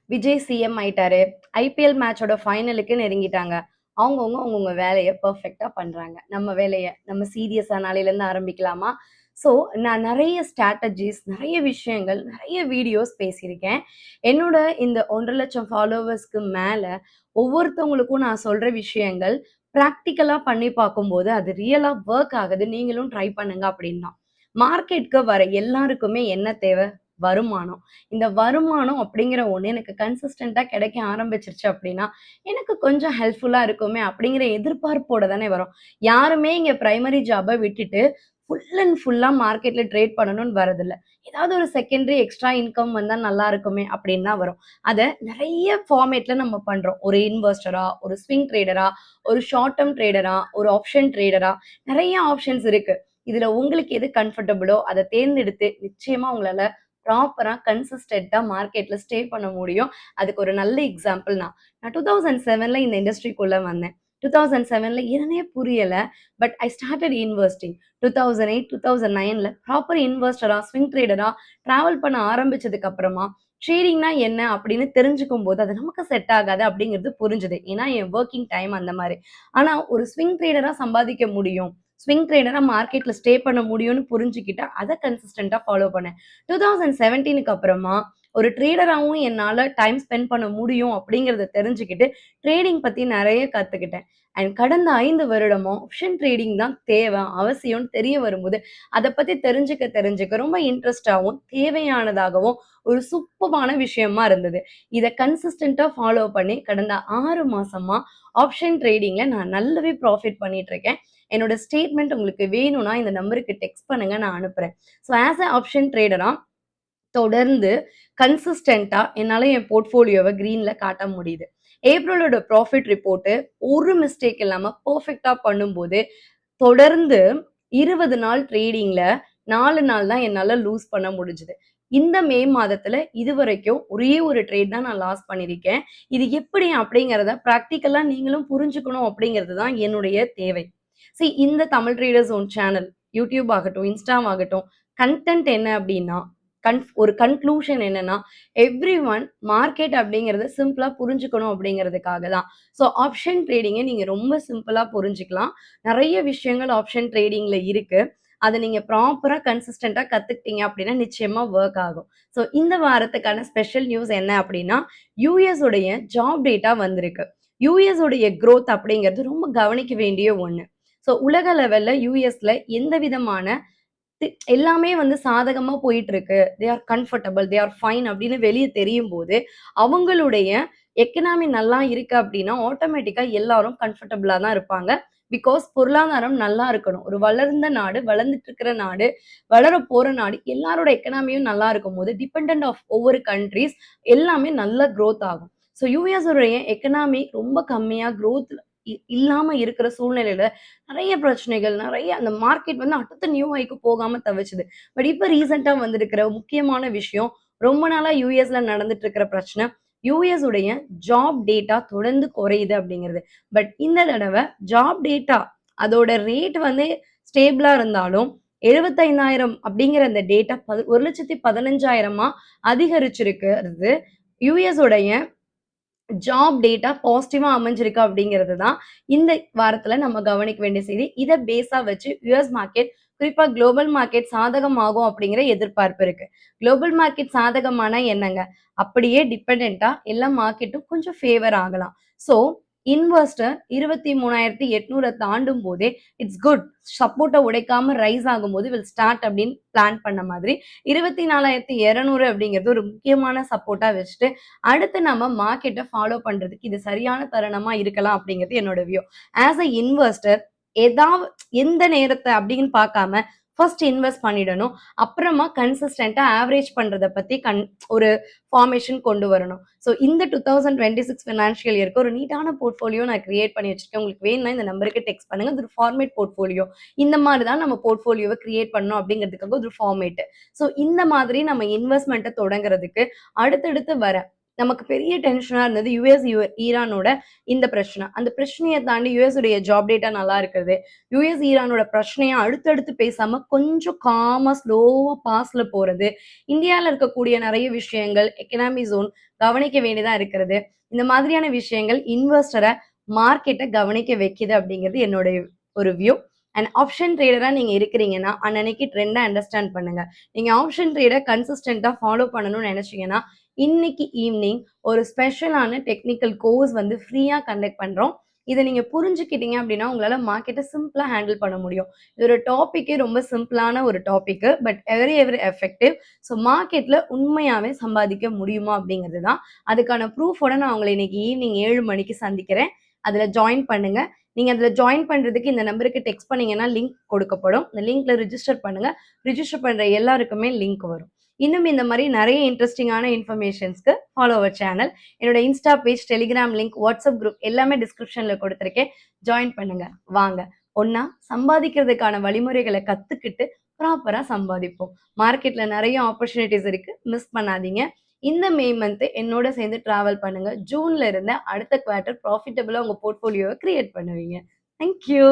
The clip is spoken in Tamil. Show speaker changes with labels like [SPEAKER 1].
[SPEAKER 1] விஜய் சிஎம் ஆயிட்டாரு. ஐபிஎல் மேட்சோட ஃபைனலுக்கு நெருங்கிட்டாங்க. அவங்கவங்க வேலைய பெர்ஃபெக்ட்டா பண்றாங்க. நம்ம வேலைய நம்ம சீரியஸா நாளையிலருந்து ஆரம்பிக்கலாமா? ஸோ, நான் நெறைய ஸ்ட்ராட்டஜிஸ், நெறைய விஷயங்கள், நெறைய வீடியோஸ் பேசியிருக்கேன். என்னோட இந்த 1,50,000 ஃபாலோவர்ஸ்க்கு மேல ஒவ்வொருத்தவங்களுக்கும் நான் சொல்ற விஷயங்கள் பிராக்டிகலா பண்ணி பார்க்கும்போது, அது ரியலா வொர்க் ஆகுது. நீங்களும் ட்ரை பண்ணுங்க அப்படின்னு தான். மார்க்கெட்க்கு வர எல்லாருக்குமே என்ன தேவ? வருமானம். இந்த வருமானம் அப்படிங்கிற ஒண்ணு எனக்கு கன்சிஸ்டன்ட்டா கிடைக்க ஆரம்பிச்சுருச்சு அப்படின்னா, எனக்கு கொஞ்சம் ஹெல்ப்ஃபுல்லா இருக்குமே அப்படிங்கிற எதிர்பார்ப்போட தானே வரோம். யாருமே இங்க பிரைமரி ஜாப்ப விட்டுட்டு ஃபுல் அண்ட் ஃபுல்லா மார்க்கெட்ல ட்ரேட் பண்ணணும்னு வரதில்ல. ஏதாவது ஒரு செகண்டரி எக்ஸ்ட்ரா இன்கம் வந்தா நல்லா இருக்குமே அப்படின்னு தான் வரும். அத நெறைய ஃபார்மேட்ல நம்ம பண்றோம். ஒரு இன்வெஸ்டரா, ஒரு ஸ்விங் ட்ரேடரா, ஒரு ஷார்ட் டெர்ம் ட்ரேடரா, ஒரு ஆப்ஷன் ட்ரேடரா நெறைய ஆப்ஷன்ஸ் இருக்கு. இதுல உங்களுக்கு எது கம்ஃபர்டபுளோ அத தேர்ந்தெடுத்து நிச்சயமா உங்களால ப்ராப்பரா கன்சிஸ்டன்ட்டா மார்க்கெட்ல ஸ்டே பண்ண முடியும். அதுக்கு ஒரு நல்ல எக்ஸாம்பிள் நான். நான் 2007ல இந்த இண்டஸ்ட்ரிக்குள்ள வந்தேன். 2007ல என்னன்னே புரியல. But I started investing. 2008, 2009ல ப்ராப்பர் இன்வெஸ்டரா, ஸ்விங் ட்ரேடரா டிராவல் பண்ண ஆரம்பிச்சதுக்கு அப்புறமா, ட்ரேடிங்னா என்ன அப்படின்னு தெரிஞ்சுக்கும்போது, அது நமக்கு செட் ஆகாது அப்படிங்கிறது புரிஞ்சுது. ஏன்னா என் வொர்க்கிங் டைம் அந்த மாரி. ஆனா ஒரு ஸ்விங் ட்ரேடரா சம்பாதிக்க முடியும். ஸ்விங் ட்ரேடரா மார்க்கெட்ல ஸ்டே பண்ண முடியும்னு புரிஞ்சுக்கிட்டு, அத கன்சிஸ்டன்ட்டா ஃபாலோ பண்ணேன். 2017க்கு அப்புறமா ஒரு ட்ரேடராவும் என்னால டைம் ஸ்பெண்ட் பண்ண முடியும் அப்படிங்கிறத தெரிஞ்சுக்கிட்டு, ட்ரேடிங் பத்தி நெறைய கத்துக்கிட்டேன். அண்ட் கடந்த 5 வருடமா ஆப்ஷன் ட்ரேடிங் தான் தேவை, அவசியம்னு தெரிய வரும்போது, அத பத்தி தெரிஞ்சுக்க ரொம்ப இன்ட்ரெஸ்ட்டாவும், தேவையானதாகவும் ஒரு சூப்பர்பான விஷயமா இருந்தது. இத கன்சிஸ்டன்ட்டா ஃபாலோ பண்ணி கடந்த 6 மாசமா ஆப்ஷன் ட்ரேடிங்ல நான் நல்லாவே ப்ராஃபிட் பண்ணிட்டு இருக்கேன். என்னோட ஸ்டேட்மெண்ட் உங்களுக்கு வேணும்னா இந்த நம்பருக்கு டெக்ஸ்ட் பண்ணுங்க நான் அனுப்புறேன். ஸோ ஆஸ் அ ஆப்ஷன் ட்ரேடரா தொடர்ந்து கன்சிஸ்டன்ட்டா என்னால என் போர்ட்ஃபோலியோவ கிரீன்ல காட்ட முடியுது. ஏப்ரலோட ப்ராஃபிட் ரிப்போர்ட் ஒரு மிஸ்டேக் இல்லாம பெர்ஃபெக்ட்டா பண்ணும்போது, தொடர்ந்து 20 நாள் ட்ரேடிங்ல 4 நாள் தான் என்னால லூஸ் பண்ண முடிஞ்சது. இந்த மே மாதத்துல இதுவரைக்கும் ஒரே ஒரு ட்ரேட் தான் நான் லாஸ் பண்ணியிருக்கேன். இது எப்படி அப்படிங்கிறத பிராக்டிகலா நீங்களும் புரிஞ்சுக்கணும் அப்படிங்கிறது தான் என்னுடைய தேவை. இந்த Tamil traders own channel, YouTube ஆகட்டும், இன்ஸ்டா ஆகட்டும், கன்டென்ட் என்ன அப்படின்னா, ஒரு கன்க்ளூஷன் என்னன்னா, எவ்ரிஒன் மார்க்கெட் அப்படிங்கிறத சிம்பிளா புரிஞ்சுக்கணும் அப்படிங்கிறதுக்காக தான். ஆப்ஷன் ட்ரேடிங்க நீங்க ரொம்ப சிம்பிளா புரிஞ்சுக்கலாம். நெறைய விஷயங்கள் ஆப்ஷன் ட்ரேடிங்ல இருக்கு. அத நீங்க ப்ராப்பரா கன்சிஸ்டன்ட்டா கத்துக்கிட்டீங்க அப்படின்னா, நிச்சயமா வொர்க் ஆகும். இந்த வாரத்துக்கான ஸ்பெஷல் நியூஸ் என்ன அப்படின்னா, யுஎஸ் உடைய ஜாப் டேட்டா வந்திருக்கு. யுஎஸ் உடைய குரோத் அப்படிங்கிறது ரொம்ப கவனிக்க வேண்டிய ஒண்ணு. உலக லெவல்ல யுஎஸ்ல எந்த விதமான எல்லாமே வந்து சாதகமா போயிட்டு இருக்கு. They are comfortable, they are fine அப்படின்னு வெளிய தெரியும்போது, அவங்களுடைய எக்கனாமி நல்லா இருக்கு அப்படின்னா, ஆட்டோமேட்டிக்கா எல்லாரும் கம்ஃபர்டபிளா தான் இருப்பாங்க. பிகாஸ் பொருளாதாரம் நல்லா இருக்கணும். ஒரு வளர்ந்த நாடு, வளர்ந்துட்டு இருக்கிற நாடு, வளரப்போற நாடு, எல்லாரோட எக்கனாமியும் நல்லா இருக்கும்போது, டிபெண்டன்ட் ஆஃப் ஒவ்வொரு கண்ட்ரீஸ் எல்லாமே நல்ல குரோத் ஆகும். யுஎஸ் உடைய எக்கனாமி ரொம்ப கம்மியா குரோத் இல்லாம இருக்கிற சூழ்நிலையில நெறைய பிரச்சனைகள், நெறைய அந்த மார்க்கெட் வந்து அடுத்த நியூ ஹைக்கு போகாம தவிச்சுது. பட் இப்ப ரீசென்ட்டா வந்திருக்கிற முக்கியமான விஷயம், ரொம்ப நாளா யுஎஸ்ல நடந்துட்டு இருக்கிற பிரச்சனை, யுஎஸ் உடைய ஜாப் டேட்டா தொடர்ந்து குறையுது அப்படிங்கிறது. பட் இந்த தடவ ஜாப் டேட்டா அதோட ரேட் வந்து ஸ்டேபிளா இருந்தாலும், 75,000 அப்படிங்கிற அந்த டேட்டா 1,15,000 அதிகரிச்சிருக்கிறது. யுஎஸ் உடைய ஜாப் டேட்டா பாசிட்டிவா அமைஞ்சிருக்கு அப்படிங்கிறது தான் இந்த வாரத்துல நம்ம கவனிக்க வேண்டிய செய்தி. இத பேஸா வச்சு யுஎஸ் மார்க்கெட் குறிப்பா குளோபல் மார்க்கெட் சாதகமாகும் அப்படிங்கிற எதிர்பார்ப்பு இருக்கு. குளோபல் மார்க்கெட் சாதகமானா என்னங்க? அப்படியே டிபெண்டன்ட்டா எல்லா மார்க்கெட்டும் கொஞ்சம் ஃபேவர் ஆகலாம். ஸோ இன்வெஸ்டர் 23,800 தாண்டும் போதே இட்ஸ் குட். சப்போர்ட்ட உடைக்காம ரைஸ் ஆகும்போது வில் ஸ்டார்ட் அப்படின்னு பிளான் பண்ண மாதிரி 24,200 அப்படிங்கிறது ஒரு முக்கியமான சப்போர்ட்டா வச்சுட்டு அடுத்து நம்ம மார்க்கெட்ட ஃபாலோ பண்றதுக்கு இது சரியான தருணமா இருக்கலாம் அப்படிங்கிறது என்னோட வியூ. ஆஸ் அ இன்வெஸ்டர் எந்த நேரத்த அப்படின்னு பார்க்காம ஃபர்ஸ்ட் இன்வெஸ்ட் பண்ணிடணும். அப்புறமா கன்சிஸ்டன்ட்டா ஆவரேஜ் பண்றத பத்தி ஒரு ஃபார்மேஷன் கொண்டு வரணும். இந்த 2026 ஃபினான்ஷியல் இயர்க்கு ஒரு நீட்டான போர்ட்ஃபோலியோ நான் கிரியேட் பண்ணி வச்சிருக்கேன். உங்களுக்கு வேணும்னா இந்த நம்பருக்கு டெக்ஸ்ட் பண்ணுங்க. அது ஒரு ஃபார்மேட் போர்ட்ஃபோலியோ. இந்த மாரி தான் நம்ம போர்ட்ஃபோலியோவ கிரியேட் பண்ணணும் அப்படிங்கிறதுக்காக ஒரு ஃபார்மேட். இந்த மாதிரி நம்ம இன்வெஸ்ட்மென்ட்ட தொடங்குறதுக்கு அடுத்தடுத்து வர நமக்கு பெரிய டென்ஷனா இருந்தது ஈரானோட இந்த பிரச்சனை. அந்த பிரச்சனைய தாண்டி யுஎஸ் உடைய ஜாப் டேட்டா நல்லா இருக்கிறது. ஈரானோட பிரச்சனைய அடுத்தடுத்து பேசாம கொஞ்சம் காமா, ஸ்லோவா பாஸ்ல போறது. இந்தியால இருக்கக்கூடிய நெறைய விஷயங்கள், எக்கனாமி ஜோன் கவனிக்க வேண்டியதா இருக்கிறது. இந்த மாதிரியான விஷயங்கள் இன்வெஸ்டர மார்க்கெட்ட கவனிக்க வைக்குது அப்படிங்கிறது என்னோட ஒரு வியூ. அண்ட் ஆப்ஷன் ட்ரேடரா நீங்க இருக்கிறீங்கன்னா, அன்னன்னைக்கு ட்ரெண்ட அண்டர்ஸ்டாண்ட் பண்ணுங்க. நீங்க ஆப்ஷன் ட்ரேட கன்சிஸ்டன்ட்டா ஃபாலோ பண்ணணும்னு நெனச்சீங்கன்னா, இன்னைக்கு ஈவ்னிங் ஒரு ஸ்பெஷலான டெக்னிக்கல் கோர்ஸ் வந்து ஃப்ரீயா கண்டக்ட் பண்றோம். இத நீங்க புரிஞ்சுக்கிட்டீங்க அப்படின்னா, உங்களால மார்க்கெட்ட சிம்பிளா ஹேண்டில் பண்ண முடியும். இது ஒரு டாபிக்கே ரொம்ப சிம்பிளான ஒரு topic. But very very effective. So மார்க்கெட்ல உண்மையாவே சம்பாதிக்க முடியுமா அப்படிங்கிறது தான். அதுக்கான ப்ரூஃபோட நான் உங்கள இன்னைக்கு ஈவ்னிங் 7 மணிக்கு சந்திக்கிறேன். அதுல ஜாயின் பண்ணுங்க. நீங்க அதுல ஜாயின் பண்றதுக்கு இந்த நம்பருக்கு டெக்ஸ்ட் பண்ணீங்கன்னா லிங்க் கொடுக்கப்படும். இந்த லிங்க்ல ரிஜிஸ்டர் பண்ணுங்க. ரிஜிஸ்டர் பண்ற எல்லாருக்குமே லிங்க் வரும். இன்னும் இந்த மாரி நெறைய இன்ட்ரஸ்டிங்கான இன்ஃபர்மேஷன்ஸ்க்கு ஃபாலோ அவர் சேனல். என்னோட Insta page, Telegram link, WhatsApp group எல்லாமே டிஸ்கிரிப்ஷன்ல குடுத்திருக்கேன். ஜாயின் பண்ணுங்க. வாங்க. ஒண்ணா சம்பாதிக்கிறதுக்கான வழிமுறைகள கத்துக்கிட்டு ப்ராப்பரா சம்பாதிப்போம். மார்க்கெட்ல நெறைய ஆப்பர்ச்சுனிட்டீஸ் இருக்கு. மிஸ் பண்ணாதீங்க. இந்த மே மந்த் என்னோட சேர்ந்து டிராவல் பண்ணுங்க. ஜூன்ல இருந்து அடுத்த குவார்ட்டர் ப்ராஃபிட்டபிளா உங்க போர்ட்ஃபோலியோவ கிரியேட் பண்ணுவீங்க. Thank you.